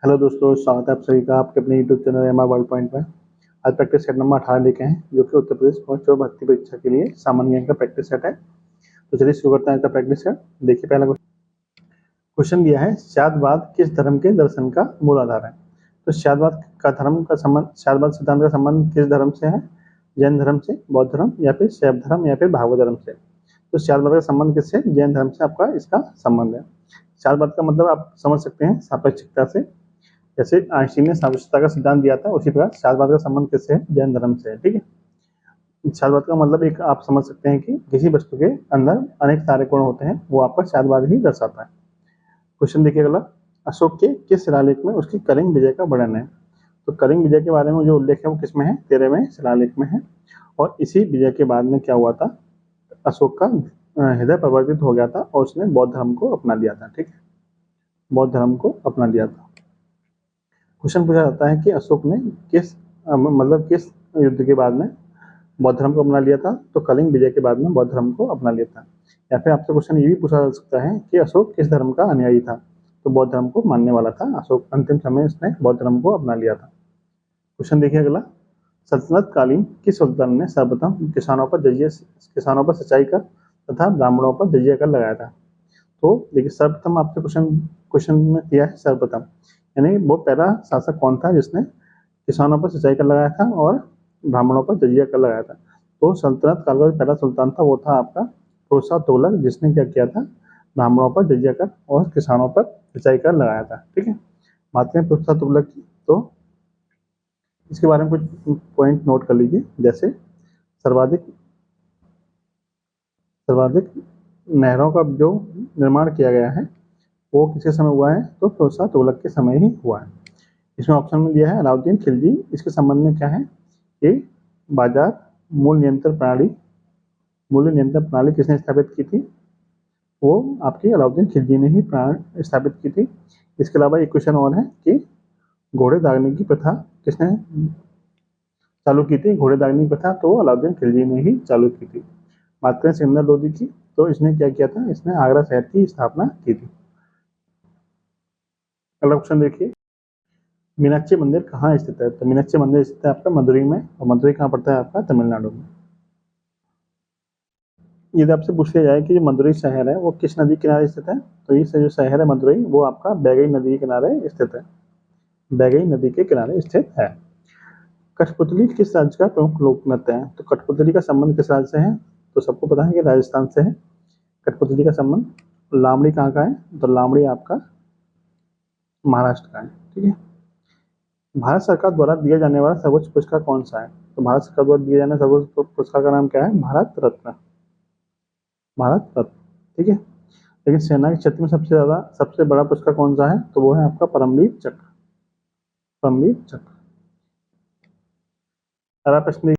Hello दोस्तों, स्वागत है आप सभी का आपके अपने YouTube channel MR world point में। आज प्रैक्टिस सेट नंबर 18 लेके हैं, जो कि उत्तर प्रदेश पहुंच और भर्ती परीक्षा के लिए सामान्य ज्ञान का प्रैक्टिस सेट है। तो चलिए शुरू करते हैं आज का प्रैक्टिस सेट। देखिए, पहला क्वेश्चन दिया है, शादवाद किस धर्म के दर्शन का मूल आधार है। तो शादवाद का धर्म का संबंध, शादवाद सिद्धांत का संबंध किस धर्म से है? जैन धर्म से, बौद्ध धर्म या फिर शैव धर्म या फिर भागवत धर्म से। तो शादवाद का संबंध किससे? जैन धर्म से आपका इसका संबंध है। शादवाद का मतलब आप समझ सकते हैं सापेक्षिकता से। जैसे आइंस्टीन ने सापेक्षता का सिद्धांत दिया था, उसी प्रकार शादवाद का संबंध किससे है? जैन धर्म से है। ठीक है। शादवाद का मतलब एक आप समझ सकते हैं कि किसी वस्तु के अंदर अनेक सारे गुण होते हैं, वो आपका शादवाद ही दर्शाता है। क्वेश्चन देखिए अगला, अशोक के किस शिलालेख में उसकी कलिंग विजय का वर्णन है। तो कलिंग विजय के बारे में जो उल्लेख है वो किसमें है? 13वें शिलालेख में है। और इसी विजय के बाद में क्या हुआ था? अशोक का हृदय परिवर्तित हो गया था और उसने बौद्ध धर्म को अपना लिया था। ठीक है, बौद्ध धर्म को अपना लिया था। क्वेश्चन पूछा जाता है कि अशोक ने किस युद्ध के बाद में बौद्ध धर्म को अपना लिया था। तो कलिंग विजय के बाद में बौद्ध धर्म को अपना लिया था। या फिर आपसे क्वेश्चन ये भी पूछा जा सकता है कि अशोक किस धर्म का अनुयायी था। तो बौद्ध धर्म को मानने वाला था अशोक, अंतिम समय इसने बौद्ध धर्म को अपना लिया था। क्वेश्चन देखिए अगला, सल्तनत कालीन किस सुल्तान ने सर्वप्रथम किसानों पर सिंचाई कर तथा ब्राह्मणों पर जजिया कर लगाया था। तो देखिए, सर्वप्रथम आपसे क्वेश्चन में किया है सर्वप्रथम, यानी वो पहला शासक कौन था जिसने किसानों पर सिंचाई कर लगाया था और ब्राह्मणों पर जजिया कर लगाया था। तो सल्तनत काल का जो पहला सुल्तान था वो था आपका फिरोज शाह तुगलक, जिसने क्या किया था? ब्राह्मणों पर जजिया कर और किसानों पर सिंचाई कर लगाया था। ठीक है, बात करें फिरोज शाह तुगलक की, तो इसके बारे में कुछ पॉइंट नोट कर लीजिए। जैसे सर्वाधिक सर्वाधिक नहरों का जो निर्माण किया गया है वो किसके समय हुआ है? तो फिरोज शाह तुगलक के समय ही हुआ है। इसमें ऑप्शन में दिया है अलाउद्दीन खिलजी। इसके संबंध में क्या है कि बाजार मूल्य नियंत्रण प्रणाली किसने स्थापित की थी? वो आपकी अलाउद्दीन खिलजी ने ही स्थापित की थी। इसके अलावा एक क्वेश्चन और है कि घोड़े दागने की प्रथा किसने चालू की थी? घोड़े दागने की प्रथा तो अलाउद्दीन खिलजी ने ही चालू की थी। बात करें सिकंदर लोदी की, तो इसने क्या किया था? इसने आगरा शहर की स्थापना की थी। अगला क्वेश्चन देखिए, मीनाक्षी मंदिर कहाँ स्थित है? तो मीनाक्षी मंदिर स्थित है आपका मदुरई में, और मदुरई कहाँ पड़ता है आपका? तमिलनाडु में। यदि आपसे पूछ लिया जाए कि जो मदुरई शहर है वो किस नदी किनारे स्थित है, तो ये जो शहर है मदुरई वो आपका बैगई नदी के किनारे स्थित है। बैगई नदी के किनारे स्थित है। कठपुतली किस राज्य का प्रमुख लोक नृत्य है? तो कठपुतली का संबंध किस राज्य से है? तो सबको पता है कि राजस्थान से है कठपुतली का संबंध। लामड़ी कहाँ का है? तो लामड़ी आपका महाराष्ट्र का है। ठीक है, भारत सरकार द्वारा दिया जाने वाला सर्वोच्च पुरस्कार कौन सा है? तो भारत सरकार द्वारा दिया जाने सर्वोच्च पुरस्कार का नाम क्या है? भारत रत्न। भारत रत्न। ठीक है, लेकिन सेना के क्षेत्र में सबसे बड़ा पुरस्कार कौन सा है? तो वो है आपका परमवीर चक्र। परमवीर चक्र। अगला प्रश्न,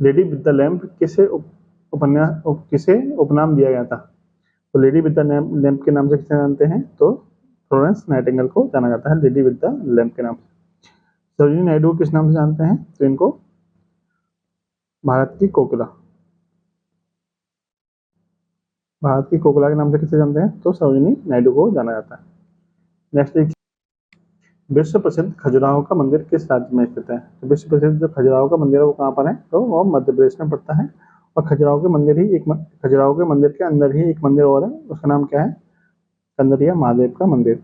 लेडी विद द लैम्प किसे उपनाम दिया गया था? तो लेडी विद द लैम्प के नाम से किसे जानते हैं? तो फ्लोरेंस नाइटिंगेल को जाना जाता है लेडी विद द लैम्प के नाम से। सरोजिनी नायडू किस नाम से जानते हैं? तो इनको भारत की कोकिला के नाम से किसे जानते हैं? तो सरोजिनी नायडू को जाना जाता है। नेक्स्ट देखिए, विश्व प्रसिद्ध खजुराहो का मंदिर किस राज्य में स्थित है? तो विश्व प्रसिद्ध जो खजुराहो का मंदिर है वो कहाँ पर है? तो वो मध्य प्रदेश में पड़ता है। और खजुराहो के मंदिर के अंदर ही एक मंदिर और है, उसका नाम क्या है? कंदरिया महादेव का मंदिर।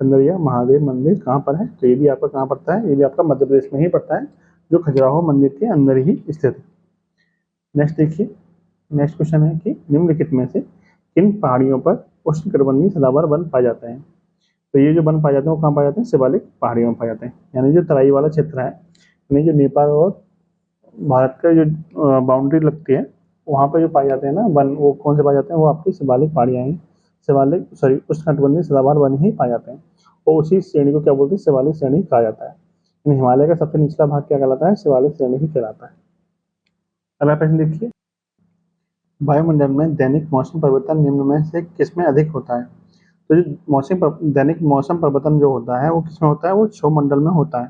कंदरिया महादेव मंदिर कहाँ पर है? तो ये भी आपका कहाँ पड़ता है? ये भी आपका मध्य प्रदेश में ही पड़ता है, जो खजुराहो मंदिर के अंदर ही स्थित है। नेक्स्ट देखिए, नेक्स्ट क्वेश्चन है कि निम्नलिखित में से किन पहाड़ियों पर उष्णकटिबंधीय सदाबहार वन पाए जाते हैं? तो ये जो वन पाए जाते हैं वो कहाँ पाए जाते हैं? शिवालिक पहाड़ियों में पाए जाते हैं। यानी जो तराई वाला क्षेत्र है, यानी जो नेपाल और भारत का जो बाउंड्री लगती है, वहाँ पर जो पाए जाते हैं ना वन, वो कौन से पाए जाते हैं? वो आपकी शिवालिक पहाड़ियाँ हैं। उष्णकटिबंधीय सदाबहार वन ही पाए जाते हैं, और उसी श्रेणी को क्या बोलते हैं? शिवालिक श्रेणी कहा जाता है। हिमालय का सबसे निचला भाग क्या कहलाता है? शिवालिक श्रेणी ही कहलाता है। अगला प्रश्न देखिए, वायुमंडल में दैनिक मौसम परिवर्तन निम्न में से किसमें अधिक होता है? तो जो दैनिक मौसम परिवर्तन जो होता है वो किसमें होता है? वो क्षोभमंडल में होता है।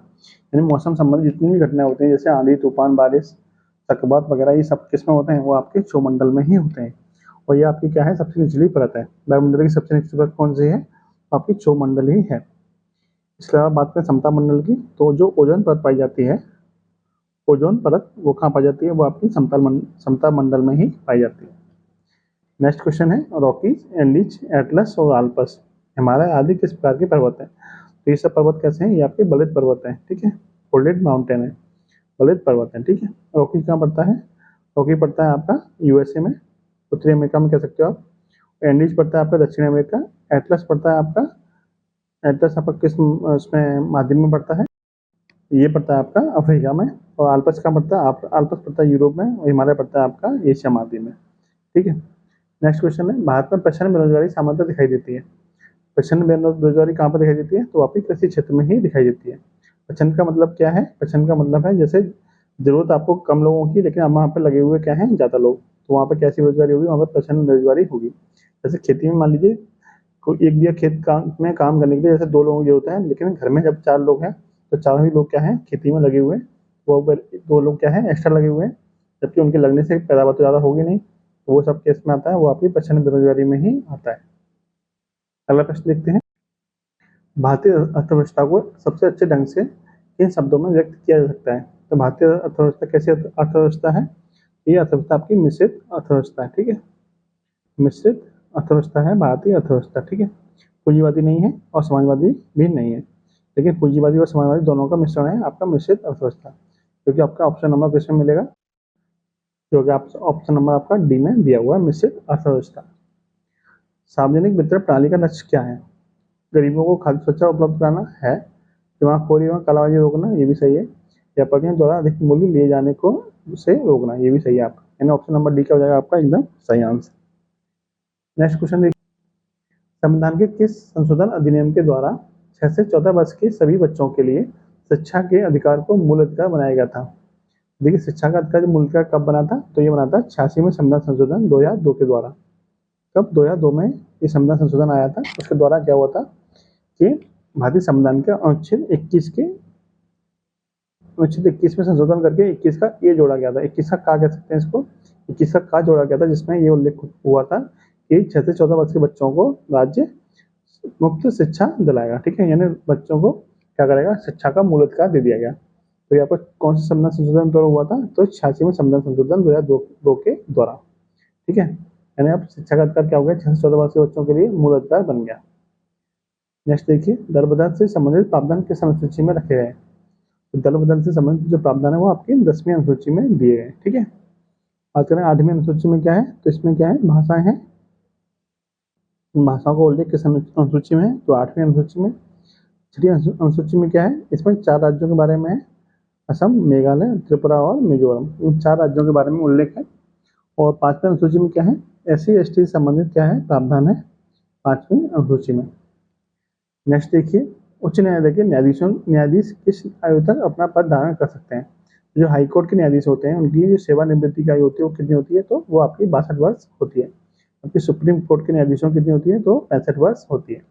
यानी मौसम संबंधी जितनी भी घटनाएं होती हैं, जैसे आंधी, तूफान, बारिश, चक्रवात वगैरह, ये सब किसमें होते हैं? वो आपके क्षोभमंडल में ही होते हैं। और ये आपकी क्या है? सबसे निचली परत है। वायुमंडल की सबसे निचली परत कौन सी है? आपकी क्षोभमंडल ही है। इसके अलावा बात करें समता मंडल की, तो जो ओजोन परत पाई जाती है, ओजोन परत वो कहाँ पाई जाती है, वो आपकी समता मंडल में ही पाई जाती है। नेक्स्ट क्वेश्चन है रॉकीज, एंडीज, एटलस और आल्पस हिमालय आदि किस प्रकार के पर्वत हैं। तो ये सब पर्वत कैसे हैं, ये आपके बलुत पर्वत हैं, ठीक है, फोल्डेड माउंटेन है, बलुत पर्वत है, ठीक है। रॉकीज कहाँ पड़ता है, रॉकी पड़ता है आपका यूएसए में, उत्तरी अमेरिका में कह सकते हो आप। एंडीज पड़ता है आपका दक्षिण अमेरिका। एटलस पड़ता है आपका, एटलस आपका किस उसमें माध्यम में पड़ता है, ये पड़ता है आपका अफ्रीका में। और आल्पस कहाँ पड़ता है, आल्पस पड़ता है यूरोप में, और हिमालय पड़ता है आपका एशिया महाद्वीप में, ठीक है। नेक्स्ट क्वेश्चन है भारत में प्रचंड बेरोजगारी सामान्यतः दिखाई देती है। प्रचंड बेरोजगारी कहाँ पर दिखाई देती है, तो आपकी कृषि क्षेत्र में ही दिखाई देती है। प्रचंड का मतलब क्या है, प्रचंड का मतलब है जैसे जरूरत आपको कम लोगों की, लेकिन अब वहाँ पे लगे हुए क्या है, ज्यादा लोग, तो वहाँ पर कैसी बेरोजगारी होगी, वहाँ पर प्रचंड बेरोजगारी होगी। जैसे खेती में मान लीजिए कोई एक बिया खेत में काम करने के लिए जैसे 2 लोगों की जरूरत है, लेकिन घर में जब 4 लोग हैं तो चारों ही लोग क्या है खेती में लगे हुए हैं, वो 2 लोग क्या है एक्स्ट्रा लगे हुए हैं, जबकि उनके लगने से पैदावार तो ज़्यादा होगी नहीं, तो वो सब केस में आता है, वो आपकी प्रचंड बेरोजगारी में ही आता है। अगला प्रश्न देखते हैं, भारतीय अर्थव्यवस्था को सबसे अच्छे ढंग से किन शब्दों में व्यक्त किया जा सकता है। तो भारतीय अर्थव्यवस्था कैसी अर्थव्यवस्था है, ये अर्थव्यवस्था आपकी मिश्रित अर्थव्यवस्था है, ठीक है, मिश्रित अर्थव्यवस्था है भारतीय अर्थव्यवस्था, ठीक है। पूंजीवादी नहीं है और समाजवादी भी नहीं है, लेकिन पूंजीवादी और समाजवादी दोनों का मिश्रण है आपका मिश्रित अर्थव्यवस्था, क्योंकि आपका ऑप्शन नंबर किसमें मिलेगा, क्योंकि आप ऑप्शन नंबर आपका डी में दिया हुआ है मिश्रित अर्थव्यवस्था। सार्वजनिक वितरण प्रणाली का लक्ष्य क्या है, गरीबों को खाद्य सुरक्षा उपलब्ध कराना है, दिमागखोरी एवं कालाबाजारी रोकना, ये भी सही है, व्यापारियों द्वारा अधिक मूल्य लिए जाने को से रोकना, ये भी सही है आपका, यानी ऑप्शन नंबर डी का हो जाएगा आपका एकदम सही आंसर। नेक्स्ट क्वेश्चन देखिए, संविधान के किस संशोधन अधिनियम के द्वारा 6 से 14 वर्ष के सभी बच्चों के लिए शिक्षा के अधिकार को मूल अधिकार बनाया गया था। देखिए शिक्षा का अधिकार मूल अधिकार कब बना था, तो ये बना था 86 में संविधान संशोधन 2002 के द्वारा। कब, 2002 में ये संविधान संशोधन आया था, उसके द्वारा क्या हुआ था कि भारतीय संविधान के अनुच्छेद 21 में संशोधन करके 21 का ए जोड़ा गया था, 21 का का कह सकते हैं इसको, 21 का जोड़ा गया था, जिसमें ये उल्लेख हुआ था कि 6 से 14 वर्ष के बच्चों को राज्य मुफ्त शिक्षा दिलाएगा, ठीक है, यानी बच्चों को क्या करेगा, शिक्षा का मूल अधिकार दे दिया गया। तो यहाँ पर कौन सा संविधान संशोधन द्वारा हुआ था, तो 86 में संविधान संशोधन 2002 के द्वारा, ठीक है, यानी अब शिक्षा का अधिकार क्या हो गया, 6 से 14 वर्ष के बच्चों के लिए मूल अधिकार बन गया। नेक्स्ट देखिए, दर बदल से संबंधित प्रावधान किस अनुसूची में रखे गए, तो दर बदल से संबंधित जो प्रावधान है वो आपकी 10वीं अनुसूची में दिए गए, ठीक है। बात करें 8वीं अनुसूची में क्या है, तो इसमें क्या है, भाषाएं हैं, भाषाओं का उल्लेख किस अनुसूची में है, तो 8वीं अनुसूची में। 6वीं अनुसूची में क्या है, इसमें 4 राज्यों के बारे में है, असम, मेघालय, त्रिपुरा और मिजोरम, इन 4 राज्यों के बारे में उल्लेख है। और 5वीं अनुसूची में क्या है, SC ST से संबंधित क्या है, प्रावधान है 5वीं अनुसूची में। नेक्स्ट देखिए, उच्च न्यायालय के न्यायाधीश किस आयु तक अपना पद धारण कर सकते हैं। जो हाई कोर्ट के न्यायाधीश होते हैं उनकी जो सेवानिवृत्ति की आयु होती है वो कितनी होती है, तो वो आपकी 62 वर्ष होती है। जबकि सुप्रीम कोर्ट के न्यायाधीशों की कितनी होती है, तो 65 वर्ष होती है।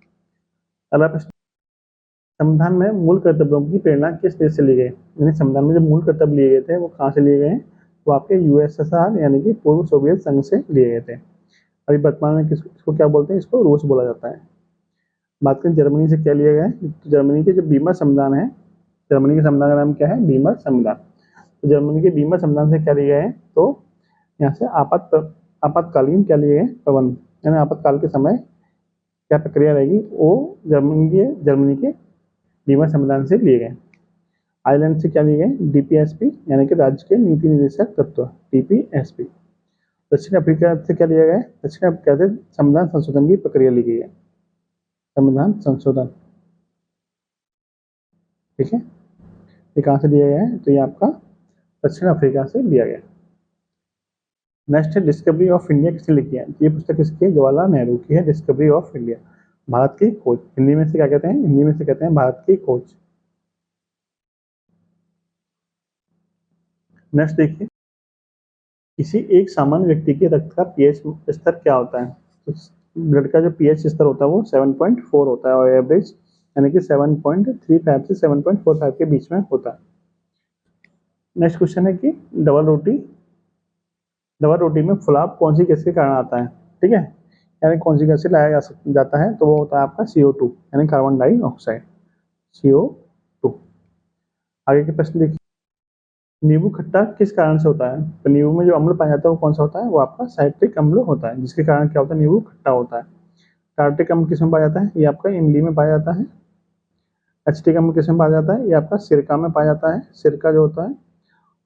अगला प्रश्न, संविधान में मूल कर्तव्यों की प्रेरणा किस देश से ली गई, यानी संविधान में जो मूल कर्तव्य लिए गए थे वो कहाँ से लिए गए हैं, वो आपके USSR यानी कि पूर्व सोवियत संघ से लिए गए थे। अभी वर्तमान में इसको क्या बोलते हैं, इसको रूस बोला जाता है। बात करें जर्मनी से क्या लिया गया है, तो जर्मनी के जो बीमर संविधान है, जर्मनी के संविधान का नाम क्या है, बीमर संविधान। तो जर्मनी के बीमर संविधान से क्या लिया गया है, तो यहाँ से आपातकालीन क्या लिए गए प्रबंध, यानी आपातकाल के समय क्या प्रक्रिया रहेगी, वो जर्मनी के बीमर संविधान से लिए गए। आयरलैंड से क्या लिए गए, DPSP यानी कि राज्य के नीति निदेशक तत्व, DPSP। दक्षिण अफ्रीका से क्या लिया गया है, दक्षिण अफ्रीका से संविधान संशोधन की प्रक्रिया ली गई है, संविधान संशोधन, ठीक है। ये कहाँ से दिया गया है, तो ये आपका दक्षिण अफ्रीका से लिया गया। नेक्स्ट है डिस्कवरी ऑफ इंडिया किसने लिखी है, ये पुस्तक किसकी है, जवाहरलाल नेहरू की है, डिस्कवरी ऑफ इंडिया, भारत की खोज। हिंदी में से क्या कहते हैं, हिंदी में से कहते हैं भारत की खोज। नेक्स्ट देखिए, किसी एक सामान्य व्यक्ति के रक्त का पीएच स्तर क्या होता है, तो ब्लड का जो पीएच स्तर होता है वो 7.4 होता है, और एवरेज यानी कि 7.35 से 7.45 के बीच में होता है। नेक्स्ट क्वेश्चन है कि डबल रोटी में फुलाव कौन सी गैस के कारण आता है, ठीक है, यानी कौन सी गैस से लाया जाता है, तो वो होता है आपका CO2 यानी कार्बन डाइऑक्साइड। CO2। आगे के प्रश्न देखिए, नींबू खट्टा किस कारण से होता है? तो नींबू में जो अम्ल पाया जाता है वो कौन सा होता है? वो आपका साइट्रिक अम्ल होता है, जिसके कारण क्या होता है? नींबू खट्टा होता है। टार्टिक अम्ल किस में पाया जाता है? ये आपका इमली में पाया जाता है। एसिटिक अम्ल किस में पाया जाता है? ये आपका सिरका में पाया जाता है, सिरका जो होता है।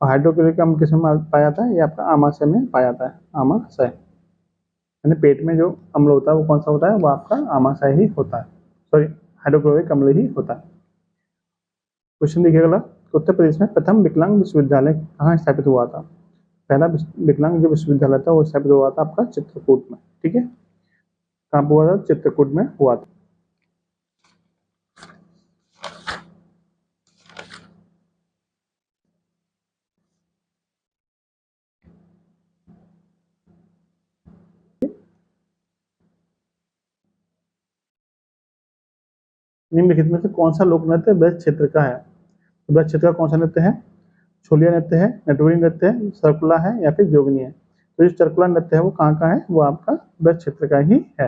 और हाइड्रोक्लोरिक अम्ल किस में पाया जाता है? ये आपका आमाशय में पाया जाता है, आमाशय। यानी पेट में जो अम्ल होता है वो कौन सा होता है? वो आपका आमाशय ही होता है, सॉरी हाइड्रोक्लोरिक अम्ल ही होता है। क्वेश्चन देखिए अगला, उत्तर प्रदेश में प्रथम विकलांग विश्वविद्यालय कहाँ स्थापित हुआ था? पहला विकलांग जो विश्वविद्यालय था वो स्थापित हुआ था आपका चित्रकूट में। ठीक है, कहाँ पर हुआ था? चित्रकूट में हुआ था। निम्नलिखित में से कौन सा लोक नृत्य ब्रज क्षेत्र का है? तो ब्रज क्षेत्र का कौन सा नृत्य है? छोलिया नृत्य है, नटवरी नृत्य है, सर्कुला है या फिर जोगनी है? तो जो सर्कुला नृत्य है वो कहाँ का है? वो आपका ब्रज क्षेत्र का ही है।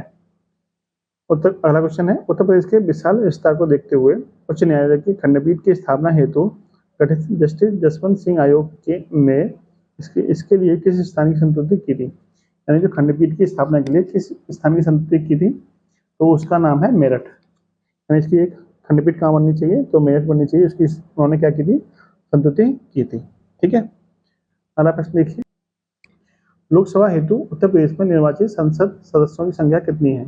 अगला क्वेश्चन है, उत्तर प्रदेश के विशाल विस्तार को देखते हुए उच्च न्यायालय की खंडपीठ की स्थापना हेतु गठित जस्टिस जसवंत सिंह आयोग ने इसके लिए किस स्थान की संस्तुति की थी? यानी जो खंडपीठ की स्थापना के लिए किस स्थान की संस्तुति की थी? तो उसका नाम है मेरठ। यानी इसकी एक खंडपीठ कहाँ बननी चाहिए? तो मेरठ बननी चाहिए। उसकी उन्होंने क्या की थी? संस्तुति की थी। ठीक है, अगला प्रश्न देखिए, लोकसभा हेतु उत्तर प्रदेश में निर्वाचित संसद सदस्यों की संख्या कितनी है?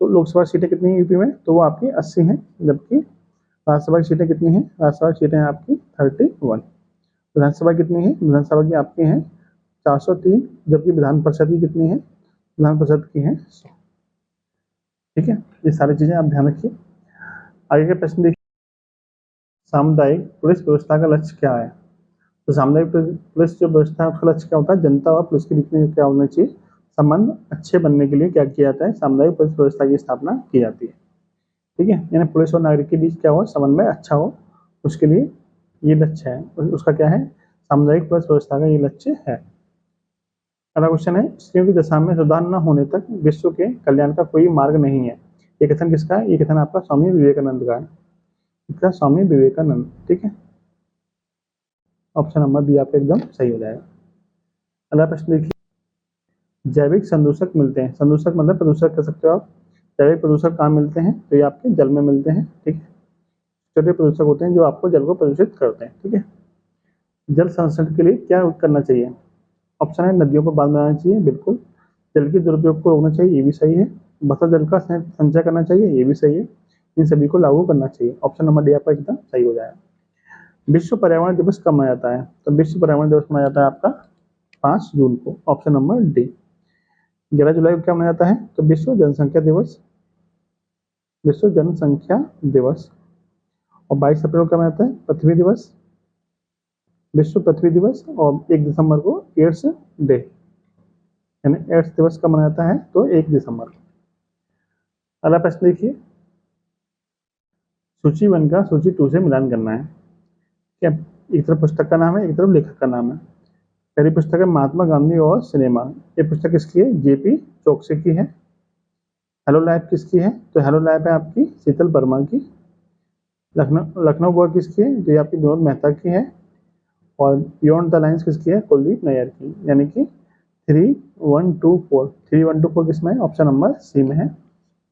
तो लोकसभा सीटें कितनी है यूपी में? तो वो आपकी 80 हैं, जबकि राज्यसभा की सीटें कितनी हैं? राज्यसभा की सीटें हैं आपकी 31। विधानसभा कितनी है? विधानसभा की आपकी हैं 403, जबकि विधान परिषद की कितनी है? विधान परिषद की है 100। ठीक है, ये सारी चीजें आप ध्यान रखिए। आगे के प्रश्न देखिए, सामुदायिक पुलिस व्यवस्था का लक्ष्य क्या है? तो सामुदायिक पुलिस जो व्यवस्था है उसका लक्ष्य क्या होता है? जनता और पुलिस के बीच में क्या होना चाहिए? संबंध अच्छे बनने के लिए क्या किया जाता है? सामुदायिक पुलिस व्यवस्था की स्थापना की जाती है। ठीक है, यानी पुलिस और नागरिक के बीच क्या हो? समन्वय अच्छा हो, उसके लिए ये लक्ष्य है। उसका क्या है? सामुदायिक पुलिस व्यवस्था का ये लक्ष्य है। अगला क्वेश्चन है, स्त्रियों की दशा में सुधार न होने तक विश्व के कल्याण का कोई मार्ग नहीं है। ये कथन किसका है? ये कथन आपका स्वामी विवेकानंद का है। इसका स्वामी विवेकानंद। ठीक है, ऑप्शन नंबर बी आपका एकदम सही हो जाएगा। अगला प्रश्न देखिए, जैविक संदूषक मिलते हैं, संदूषक मतलब प्रदूषक कह सकते हो आप। जैविक प्रदूषक कहाँ मिलते हैं? तो ये आपके जल में मिलते हैं। ठीक है, छोटे प्रदूषक होते हैं जो आपको जल को प्रदूषित करते हैं। ठीक है, जल संरक्षण के लिए क्या करना चाहिए? ऑप्शन है, नदियों पर बांध बनाना चाहिए, बिल्कुल। जल के दुरुपयोग को रोकना चाहिए, ये भी सही है। बचा जल का संचय करना चाहिए, ये भी सही है। इन सभी को लागू करना चाहिए। ऑप्शन नंबर डी आपका एकदम सही हो जाएगा। विश्व पर्यावरण दिवस कब मनाया जाता है? तो विश्व पर्यावरण दिवस मनाया जाता है आपका 5 जून को। Option number D. 11 जुलाई को क्या मनाया जाता है? तो विश्व जनसंख्या दिवस, विश्व जनसंख्या दिवस। और 22 अप्रैल को क्या मनाया जाता है? पृथ्वी दिवस, विश्व पृथ्वी दिवस। और 1 दिसंबर को एड्स डे, यानी एड्स दिवस कब मनाया जाता है? तो 1 दिसंबर को। अगला प्रश्न देखिए, सूची 1 का सूची 2 से मिलान करना है। क्या एक तरफ पुस्तक का नाम है, एक तरफ लेखक का नाम है। पहली पुस्तक है महात्मा गांधी और सिनेमा। ये पुस्तक किसकी है? जेपी चौकसी की है। हेलो लाइफ किसकी है? तो हेलो लाइफ है आपकी शीतल वर्मा की। लखनऊ लखनऊ बोर्ड किसकी है? तो ये आपकी विनोद मेहता की है। और बियॉन्ड द लाइन्स किसकी है? कुलदीप नैयर की। यानी कि 3 1 2 4 किसमें है? ऑप्शन नंबर सी में है,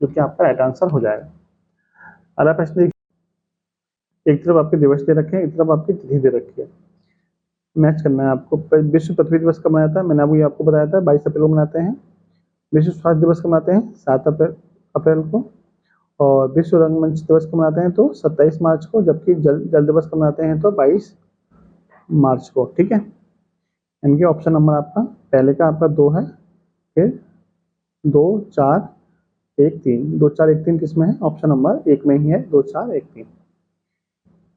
जो कि आपका राइट आंसर हो जाएगा। अगला प्रश्न देखिए, एक तरफ आपके दिवस दे रखे हैं, एक तरफ आपकी तिथि दे रखी है। मैच करना है आपको। विश्व पृथ्वी दिवस कब मनाया था? मैंने आपको बताया था 22 अप्रैल को मनाते हैं। विश्व स्वास्थ्य दिवस कब मनाते हैं? 7 अप्रैल को। और विश्व रंगमंच दिवस कब मनाते हैं? तो 27 मार्च को। जबकि जल दिवस कब मनाते हैं? तो 22 मार्च को। ठीक है, इनके ऑप्शन नंबर आपका पहले का आपका 2 है, फिर 2 4 1 3, 2 4 1 3 किस में है? ऑप्शन नंबर 1 में ही है, 2 4 1 3।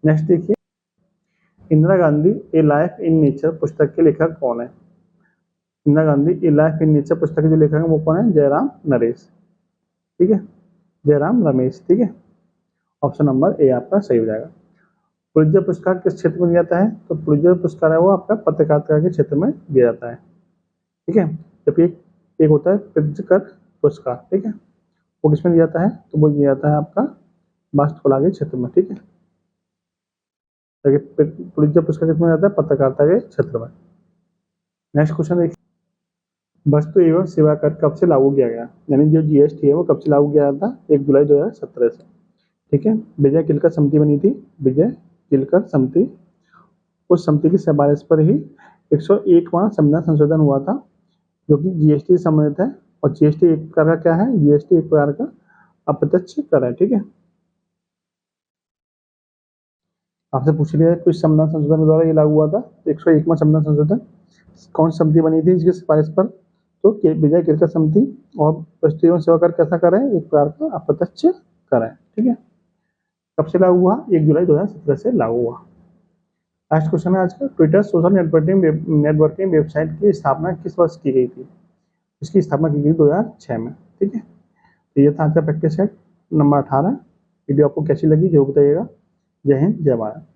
नेक्स्ट देखिए, इंदिरा गांधी ए लाइफ इन नेचर पुस्तक के लेखक कौन है? इंदिरा गांधी ए लाइफ इन नेचर पुस्तक के जो लेखक है वो कौन है? जयराम नरेश। ठीक है, जयराम रमेश। ठीक है, ऑप्शन नंबर ए आपका सही हो जाएगा। पुलित्जर पुरस्कार किस क्षेत्र में दिया जाता है? तो पुलित्जर पुरस्कार है वो आपका पत्रकारिता के क्षेत्र में दिया जाता है। ठीक है, जबकि एक होता है प्रित्जकर पुरस्कार। ठीक है, वो किसमें दिया जाता है? तो वो दिया जाता है आपका वास्तुकला के क्षेत्र में, ठीक है। पुलिस पुरस्कार किसमें जाता है? पत्रकारिता के क्षेत्र में। नेक्स्ट क्वेश्चन देखिए, वस्तु एवं सेवा कर कब से लागू किया गया? यानी जो जीएसटी है वो कब से लागू किया गया था? 1 जुलाई 2017 से, ठीक है। विजय किलकर समिति बनी थी, विजय किलकर समिति। उस समिति की सिफारिश पर ही 101वां संविधान संशोधन हुआ था, जो कि जीएसटी से संबंधित है। और जीएसटी एक प्रकार का क्या है? जीएसटी एक प्रकार का अप्रत्यक्ष कर है, ठीक है। आपसे पूछ लिया कुछ संविधान संशोधन के द्वारा ये लागू हुआ था। 101वां संविधान संशोधन कौन समिति बनी थी इसकी सिफारिश पर? तो विजय किलकर समिति। और वस्तु एवं सेवा कर कैसा कर है? एक प्रकार का अप्रत्यक्ष कर है, ठीक है। कब से लागू हुआ? 1 जुलाई 2017 से लागू हुआ। लास्ट क्वेश्चन है आज का, ट्विटर सोशल नेटवर्किंग वेबसाइट की स्थापना किस वर्ष की गई थी? इसकी स्थापना की गई 2006 में, ठीक है। तो ये था आज का प्रैक्टिस सेट नंबर 18। वीडियो आपको कैसी लगी जरूर बताइएगा। जय हिंद, जय भारत।